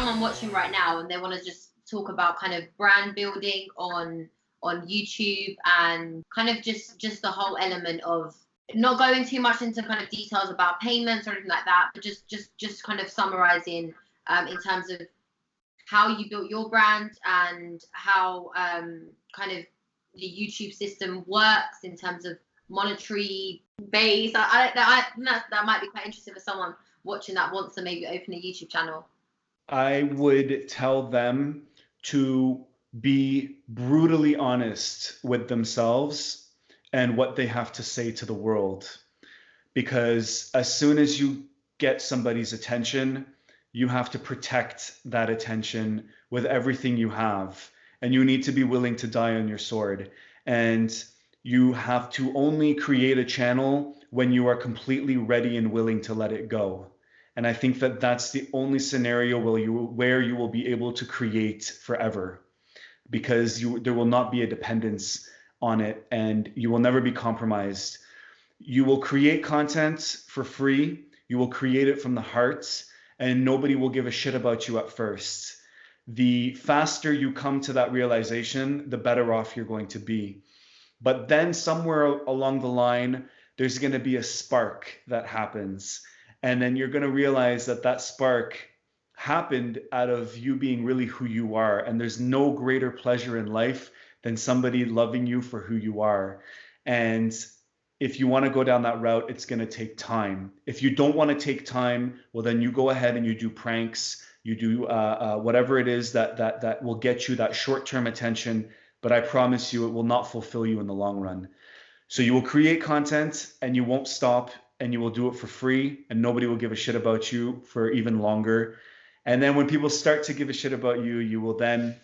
someone watching right now and they want to just talk about kind of brand building on YouTube and kind of just the whole element of not going too much into kind of details about payments or anything like that, but just kind of summarizing in terms of how you built your brand and how kind of the YouTube system works in terms of monetary base. That might be quite interesting for someone watching that wants to maybe open a YouTube channel. I would tell them to be brutally honest with themselves and what they have to say to the world. Because as soon as you get somebody's attention, you have to protect that attention with everything you have. And you need to be willing to die on your sword. And you have to only create a channel when you are completely ready and willing to let it go. And I think that that's the only scenario where you will be able to create forever, because there will not be a dependence on it and you will never be compromised. You will create content for free. You will create it from the heart and nobody will give a shit about you at first. The faster you come to that realization, the better off you're going to be. But then somewhere along the line, there's going to be a spark that happens. And then you're going to realize that that spark happened out of you being really who you are. And there's no greater pleasure in life than somebody loving you for who you are. And if you want to go down that route, it's going to take time. If you don't want to take time, well, then you go ahead and you do pranks. You do whatever it is that will get you that short-term attention. But I promise you, it will not fulfill you in the long run. So you will create content and you won't stop. And you will do it for free and nobody will give a shit about you for even longer. And then when people start to give a shit about you, you will then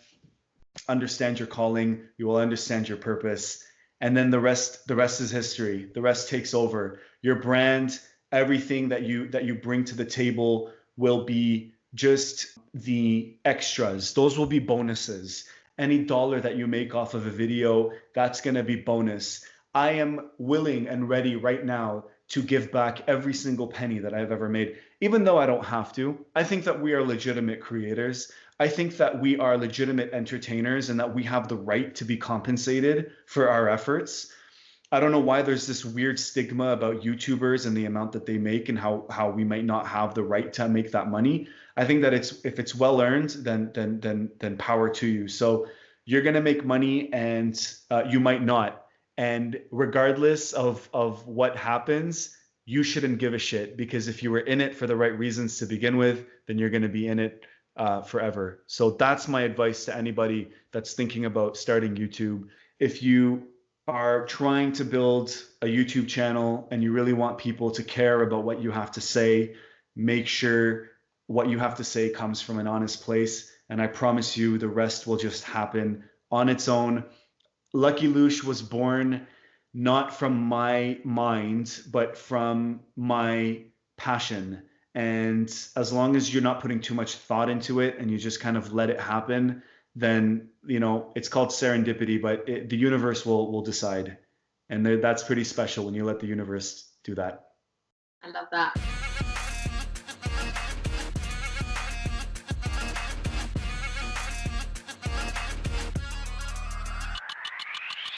understand your calling, you will understand your purpose. And then the rest is history. The rest takes over. Your brand, everything that you bring to the table will be just the extras. Those will be bonuses. Any dollar that you make off of a video, that's going to be bonus. I am willing and ready right now to give back every single penny that I've ever made, even though I don't have to. I think that we are legitimate creators. I think that we are legitimate entertainers and that we have the right to be compensated for our efforts. I don't know why there's this weird stigma about YouTubers and the amount that they make and how we might not have the right to make that money. I think that if it's well earned, then power to you. So you're gonna make money and you might not. And regardless of what happens, you shouldn't give a shit, because if you were in it for the right reasons to begin with, then you're going to be in it forever. So that's my advice to anybody that's thinking about starting YouTube. If you are trying to build a YouTube channel and you really want people to care about what you have to say, make sure what you have to say comes from an honest place. And I promise you the rest will just happen on its own. LuckyLoush was born not from my mind, but from my passion. And as long as you're not putting too much thought into it and you just kind of let it happen, then, you know, it's called serendipity, but the universe will decide. And that's pretty special when you let the universe do that. I love that.